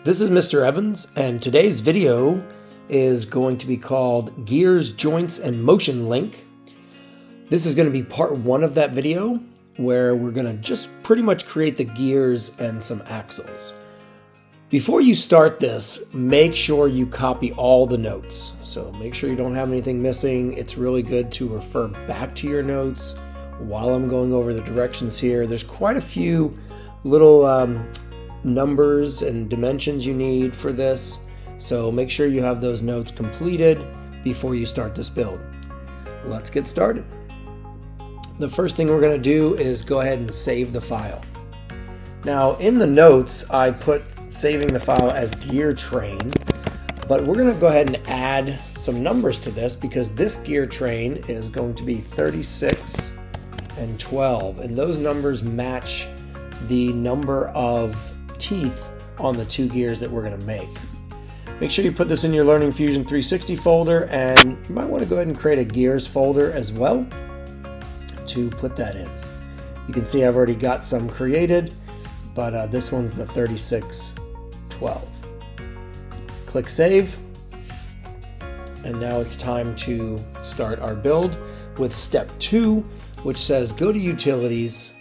This is Mr. Evans, and today's video is going to be called Gears, Joints, and Motion Link. This is going to be part one of that video where we're going to just pretty much create the gears and some axles. Before you start this, make sure you copy all the notes. So make sure you don't have anything missing. It's really good to refer back to your notes while I'm going over the directions here. There's quite a few little numbers and dimensions you need for this, so make sure you have those notes completed before you start this build. Let's get started. The first thing we're going to do is go ahead and save the file. Now in the notes I put saving the file as gear train, but we're going to go ahead and add some numbers to this because this gear train is going to be 36 and 12, and those numbers match the number of teeth on the two gears that we're going to make. Make sure you put this in your Learning Fusion 360 folder, and you might want to go ahead and create a gears folder as well to put that in. You can see I've already got some created, but this one's the 3612. Click save, and now it's time to start our build with step 2, which says go to utilities,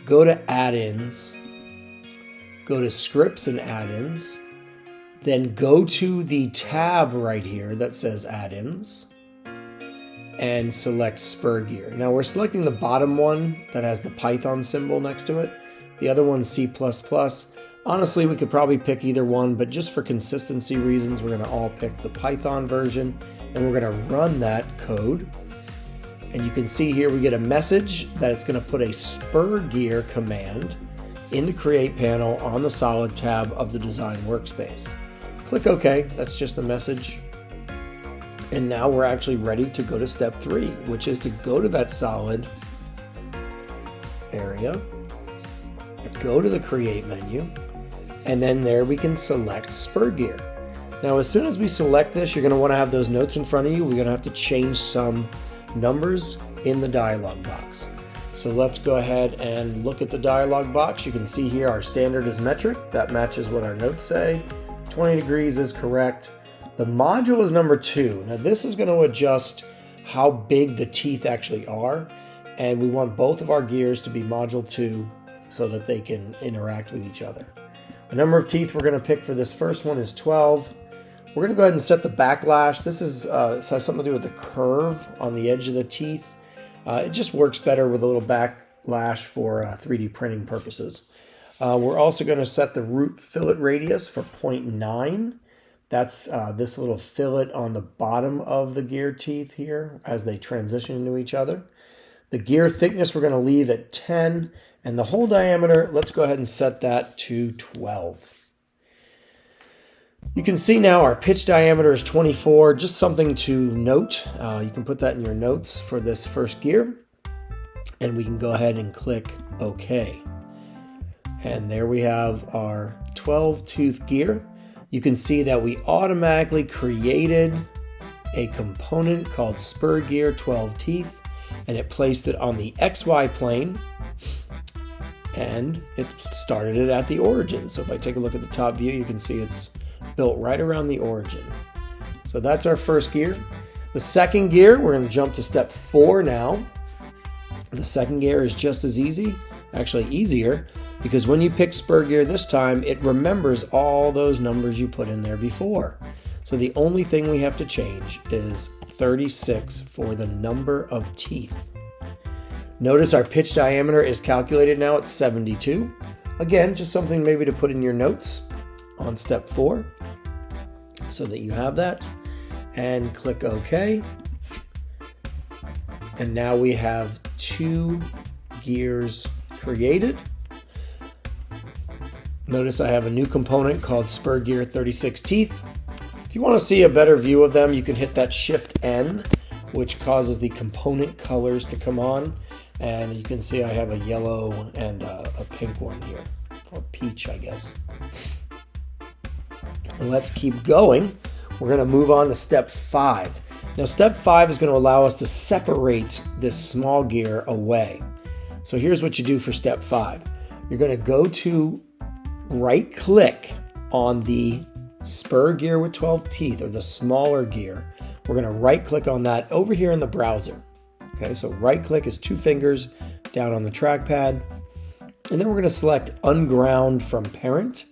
go to add-ins, go to scripts and add-ins, then go to the tab right here that says add-ins and select spur gear. Now we're selecting the bottom one that has the Python symbol next to it. The other one's C++. Honestly, we could probably pick either one, but just for consistency reasons, we're going to all pick the Python version, and we're going to run that code. And you can see here we get a message that it's going to put a spur gear command in the Create panel on the Solid tab of the Design workspace. Click OK, that's just the message. And now we're actually ready to go to step 3, which is to go to that Solid area, go to the Create menu, and then there we can select spur gear. Now as soon as we select this, you're going to want to have those notes in front of you. We're going to have to change some numbers in the dialog box. So let's go ahead and look at the dialog box. You can see here our standard is metric. That matches what our notes say. 20 degrees is correct. The module is number 2. Now this is going to adjust how big the teeth actually are, and we want both of our gears to be module 2 so that they can interact with each other. The number of teeth we're going to pick for this first one is 12. We're going to go ahead and set the backlash. This is this has something to do with the curve on the edge of the teeth. It just works better with a little backlash for 3D printing purposes. We're also going to set the root fillet radius for 0.9. That's this little fillet on the bottom of the gear teeth here as they transition into each other. The gear thickness we're going to leave at 10, and the hole diameter, let's go ahead and set that to 12. You can see now our pitch diameter is 24, just something to note. You can put that in your notes for this first gear, and we can go ahead and click OK. And there we have our 12 tooth gear. You can see that we automatically created a component called spur gear 12 teeth, and it placed it on the XY plane, and it started it at the origin. So if I take a look at the top view, you can see it's built right around the origin. So that's our first gear. The second gear, we're going to jump to step 4 now. The second gear is just as easy, actually easier, because when you pick spur gear this time, it remembers all those numbers you put in there before. So the only thing we have to change is 36 for the number of teeth. Notice our pitch diameter is calculated now at 72. Again, just something maybe to put in your notes on step 4 so that you have that, and click OK. And now we have 2 gears created. Notice I have a new component called spur gear 36 teeth. If you want to see a better view of them, you can hit that Shift N, which causes the component colors to come on, and you can see I have a yellow and a pink one here, or peach I guess. And let's keep going. We're going to move on to step 5. Now step 5 is going to allow us to separate this small gear away. So here's what you do for step 5. You're going to go to right click on the spur gear with 12 teeth, or the smaller gear, we're going to right click on that over here in the browser. Okay, so right click is 2 fingers down on the trackpad, and then we're going to select unground from parent.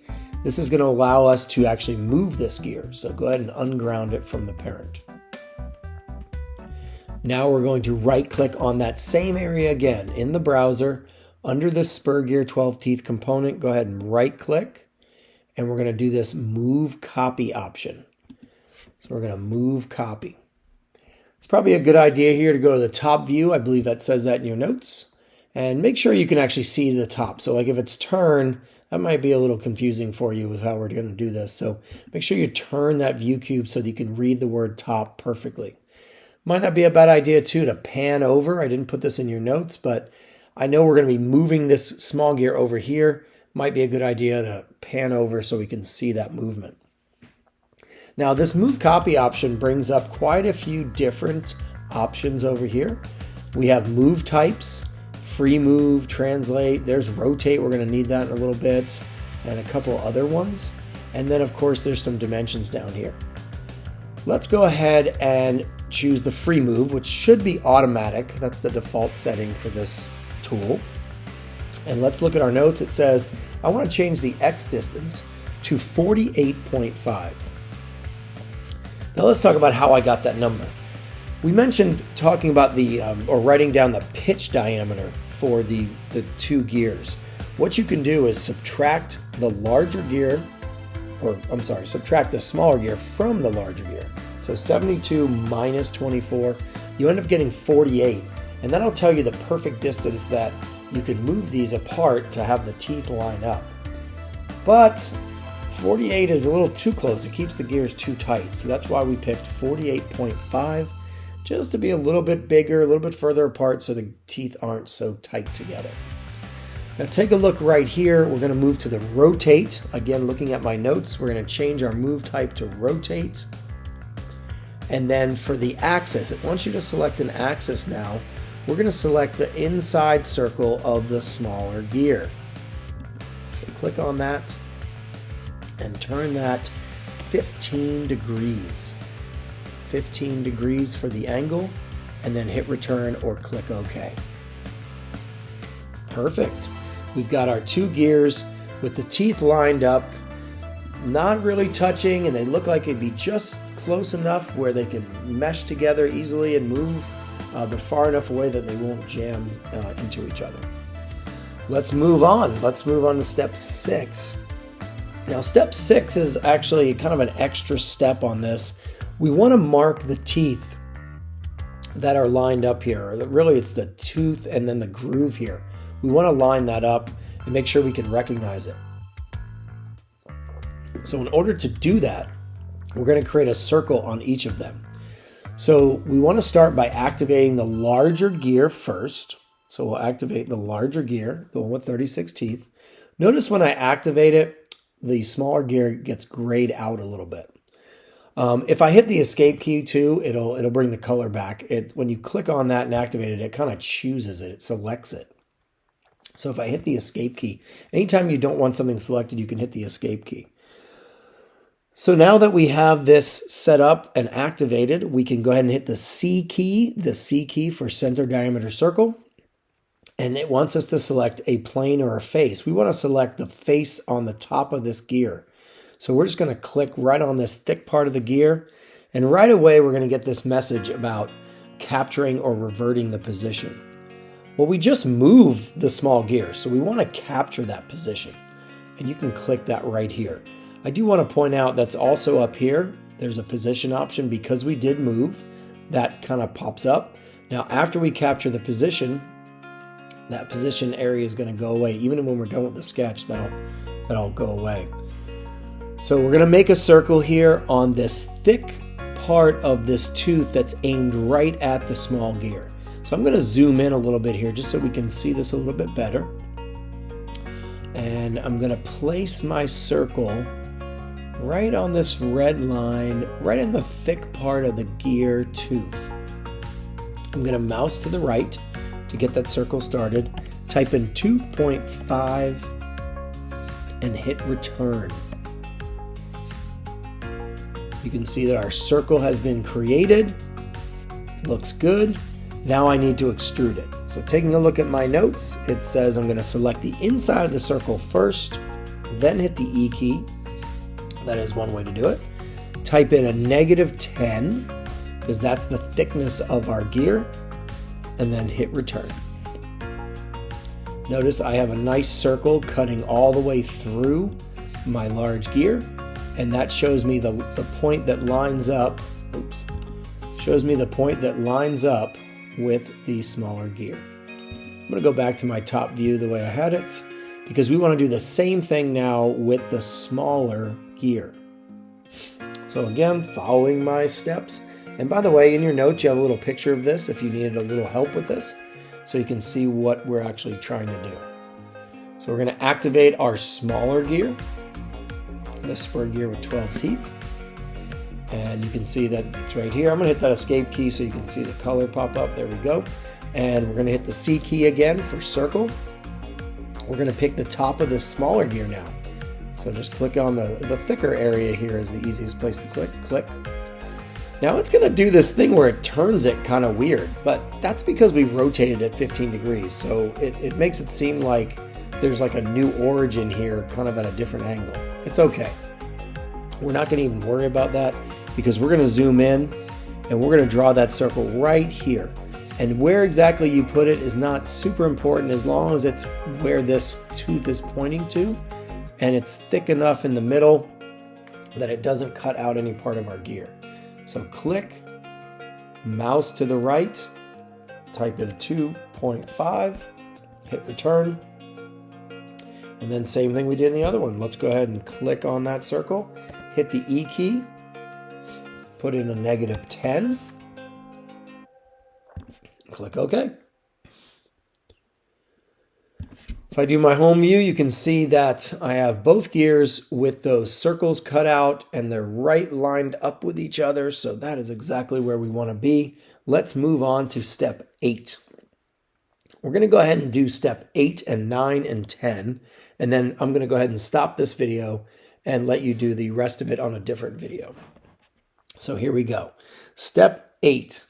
This is going to allow us to actually move this gear. So go ahead and unground it from the parent. Now we're going to right click on that same area again in the browser under the spur gear 12 teeth component. Go ahead and right click, and we're going to do this move copy option. So we're going to move copy. It's probably a good idea here to go to the top view. I believe that says that in your notes, and make sure you can actually see the top. So like if it's turn, that might be a little confusing for you with how we're going to do this. So make sure you turn that view cube so that you can read the word top perfectly. Might not be a bad idea too to pan over. I didn't put this in your notes, but I know we're going to be moving this small gear over here. Might be a good idea to pan over so we can see that movement. Now this move copy option brings up quite a few different options over here. We have move types, free move, translate, there's rotate, we're going to need that in a little bit, and a couple other ones. And then of course there's some dimensions down here. Let's go ahead and choose the free move, which should be automatic. That's the default setting for this tool. And let's look at our notes. It says, I want to change the X distance to 48.5. Now let's talk about how I got that number. We mentioned talking about the, or writing down the pitch diameter for the 2 gears. What you can do is subtract the larger gear, subtract the smaller gear from the larger gear. So 72 minus 24, you end up getting 48. And that'll tell you the perfect distance that you can move these apart to have the teeth line up. But 48 is a little too close. It keeps the gears too tight. So that's why we picked 48.5, just to be a little bit bigger, a little bit further apart so the teeth aren't so tight together. Now take a look right here. We're going to move to the rotate. Again, looking at my notes, we're going to change our move type to rotate. And then for the axis, it wants you to select an axis now. We're going to select the inside circle of the smaller gear. So click on that and turn that 15 degrees. 15 degrees for the angle, and then hit return or click OK. Perfect. We've got our 2 gears with the teeth lined up, not really touching, and they look like they'd be just close enough where they can mesh together easily and move, but far enough away that they won't jam into each other. Let's move on. Let's move on to step 6. Now step 6 is actually kind of an extra step on this. We want to mark the teeth that are lined up here. Really, it's the tooth and then the groove here. We want to line that up and make sure we can recognize it. So in order to do that, we're going to create a circle on each of them. So we want to start by activating the larger gear first. So we'll activate the larger gear, the one with 36 teeth. Notice when I activate it, the smaller gear gets grayed out a little bit. If I hit the escape key too, it'll bring the color back. When you click on that and activate it, it kind of chooses it, it selects it. So if I hit the escape key, anytime you don't want something selected, you can hit the escape key. So now that we have this set up and activated, we can go ahead and hit the C key for center diameter circle. And it wants us to select a plane or a face. We want to select the face on the top of this gear. So we're just going to click right on this thick part of the gear. And right away, we're going to get this message about capturing or reverting the position. Well, we just moved the small gear, so we want to capture that position. And you can click that right here. I do want to point out that's also up here. There's a position option because we did move. That kind of pops up. Now, after we capture the position, that position area is going to go away. Even when we're done with the sketch, that'll go away. So we're going to make a circle here on this thick part of this tooth that's aimed right at the small gear. So I'm going to zoom in a little bit here just so we can see this a little bit better. And I'm going to place my circle right on this red line, right in the thick part of the gear tooth. I'm going to mouse to the right to get that circle started. Type in 2.5 and hit return. You can see that our circle has been created. Looks good. Now I need to extrude it. So taking a look at my notes, it says I'm going to select the inside of the circle first, then hit the E key. That is one way to do it. Type in a -10, because that's the thickness of our gear, and then hit return. Notice I have a nice circle cutting all the way through my large gear, and that shows me the point that lines up, shows me the point that lines up with the smaller gear. I'm going to go back to my top view the way I had it, because we want to do the same thing now with the smaller gear. So again, following my steps. And by the way, in your notes, you have a little picture of this if you needed a little help with this, so you can see what we're actually trying to do. So we're going to activate our smaller gear, the spur gear with 12 teeth. And you can see that it's right here. I'm going to hit that escape key so you can see the color pop up. There we go. And we're going to hit the C key again for circle. We're going to pick the top of this smaller gear now. So just click on the thicker area here is the easiest place to click. Now it's going to do this thing where it turns it kind of weird, but that's because we rotated it 15 degrees. So it makes it seem like there's like a new origin here, kind of at a different angle. It's okay. We're not going to even worry about that, because we're going to zoom in and we're going to draw that circle right here. And where exactly you put it is not super important, as long as it's where this tooth is pointing to and it's thick enough in the middle that it doesn't cut out any part of our gear. So click, mouse to the right, type in 2.5, hit return, and then same thing we did in the other one. Let's go ahead and click on that circle, hit the E key, put in a -10, click OK. If I do my home view, you can see that I have both gears with those circles cut out and they're right lined up with each other. So that is exactly where we want to be. Let's move on to step 8. We're going to go ahead and do step 8 and 9 and 10. And then I'm going to go ahead and stop this video and let you do the rest of it on a different video. So here we go. Step 8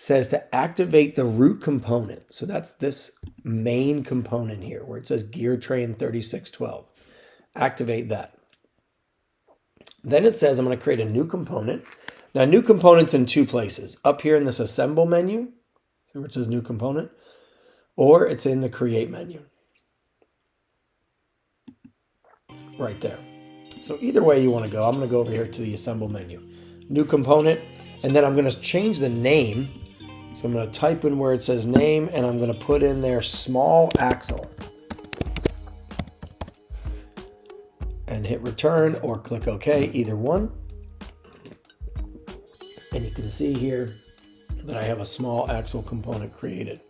says to activate the root component. So that's this main component here where it says gear train 3612. Activate that. Then it says I'm going to create a new component. Now, new component's in two places. Up here in this assemble menu, see where it says new component, or it's in the create menu. Right there. So either way you want to go, I'm going to go over here to the assemble menu. New component, and then I'm going to change the name. So I'm going to type in where it says name, and I'm going to put in there small axle. And hit return or click OK, either one. And you can see here that I have a small axle component created.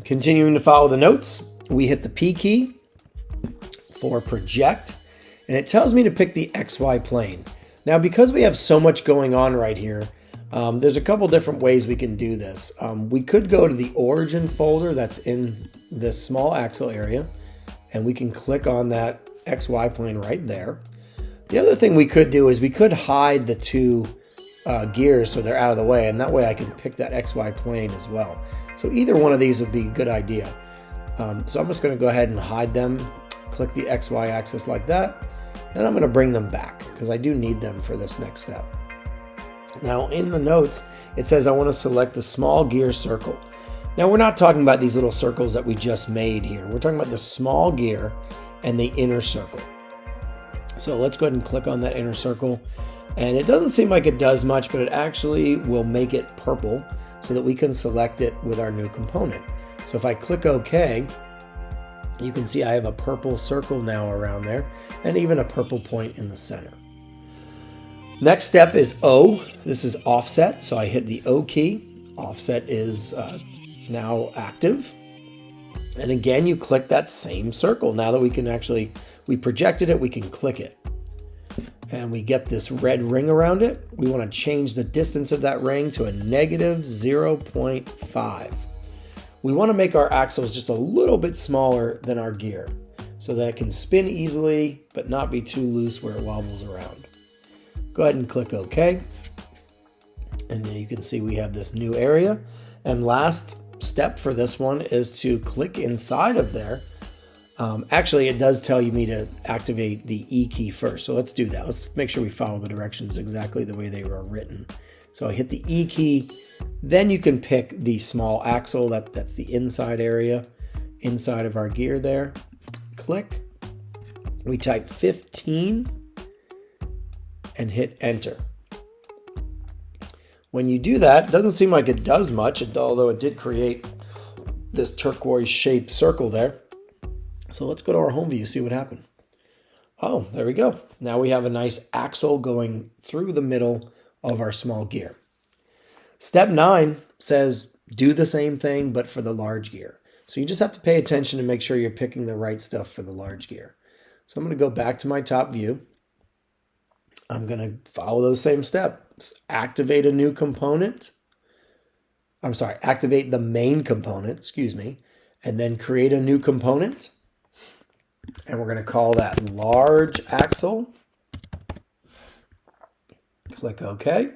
Continuing to follow the notes, we hit the P key for project, and it tells me to pick the XY plane. Now, because we have so much going on right here, there's a couple different ways we can do this. We could go to the origin folder that's in this small axle area, and we can click on that XY plane right there. The other thing we could do is we could hide the two gears so they're out of the way, and that way I can pick that XY plane as well. So either one of these would be a good idea. So I'm just going to go ahead and hide them, click the XY axis like that, and I'm going to bring them back because I do need them for this next step. Now in the notes, it says I want to select the small gear circle. Now we're not talking about these little circles that we just made here. We're talking about the small gear and the inner circle. So let's go ahead and click on that inner circle. And it doesn't seem like it does much, but it actually will make it purple so that we can select it with our new component. So if I click OK, you can see I have a purple circle now around there and even a purple point in the center. Next step is O. This is offset. So I hit the O key. Offset is now active. And again, you click that same circle. Now that we projected it, we can click it. And we get this red ring around it. We want to change the distance of that ring to a -0.5. We want to make our axles just a little bit smaller than our gear so that it can spin easily but not be too loose where it wobbles around. Go ahead and click OK. And then you can see we have this new area. And last step for this one is to click inside of there. Actually, it does tell me to activate the E key first. So let's do that. Let's make sure we follow the directions exactly the way they were written. So I hit the E key. Then you can pick the small axle. That's the inside area, inside of our gear there. Click. We type 15 and hit enter. When you do that, it doesn't seem like it does much, although it did create this turquoise shaped circle there. So let's go to our home view, see what happened. Oh, there we go. Now we have a nice axle going through the middle of our small gear. Step 9 says do the same thing, but for the large gear. So you just have to pay attention to make sure you're picking the right stuff for the large gear. So I'm going to go back to my top view. I'm going to follow those same steps. Activate a new component. I'm sorry, activate the main component, excuse me, and then create a new component. And we're going to call that large axle. Click OK.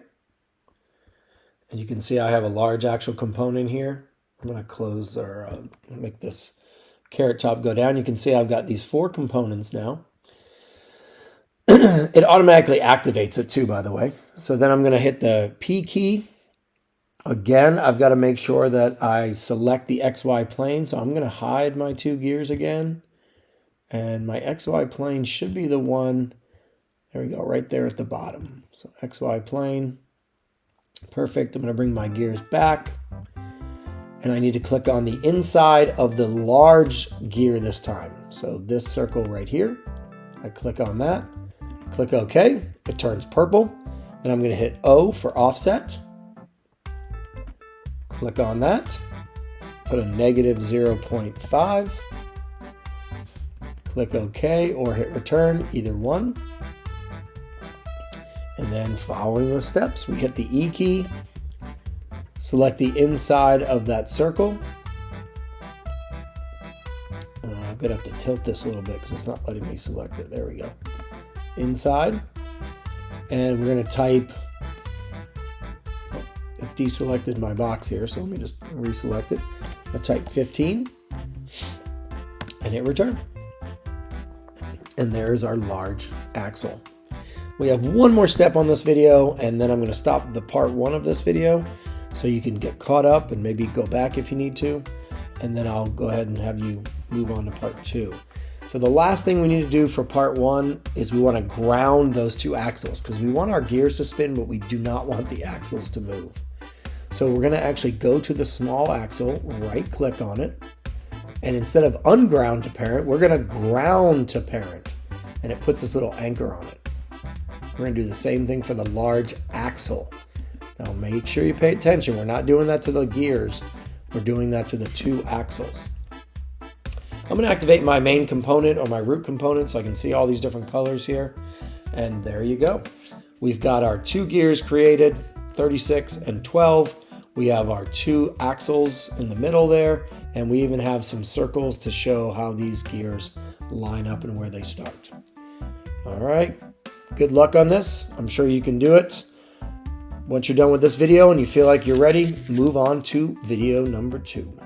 And you can see I have a large axle component here. I'm going to close or make this carrot top go down. You can see I've got these 4 components now. It automatically activates it too, by the way. So then I'm going to hit the P key. Again, I've got to make sure that I select the XY plane. So I'm going to hide my 2 gears again. And my XY plane should be the one, there we go, right there at the bottom. So XY plane, perfect. I'm going to bring my gears back. And I need to click on the inside of the large gear this time. So this circle right here, I click on that. Click OK, it turns purple. Then I'm going to hit O for offset. Click on that. Put a negative 0.5. Click OK or hit return, either one. And then following the steps, we hit the E key. Select the inside of that circle. I'm going to have to tilt this a little bit because it's not letting me select it. There we go. Inside, and we're going to type, it deselected my box here, so let me just reselect it. I'll type 15 and hit return. And there's our large axle. We have one more step on this video, and then I'm going to stop the part 1 of this video so you can get caught up and maybe go back if you need to, and then I'll go ahead and have you move on to part 2. So the last thing we need to do for part 1 is we want to ground those 2 axles because we want our gears to spin, but we do not want the axles to move. So we're going to actually go to the small axle, right click on it, and instead of unground to parent, we're going to ground to parent, and it puts this little anchor on it. We're going to do the same thing for the large axle. Now make sure you pay attention. We're not doing that to the gears. We're doing that to the 2 axles. I'm going to activate my main component or my root component so I can see all these different colors here. And there you go. We've got our 2 gears created, 36 and 12. We have our 2 axles in the middle there. And we even have some circles to show how these gears line up and where they start. All right. Good luck on this. I'm sure you can do it. Once you're done with this video and you feel like you're ready, move on to video number 2.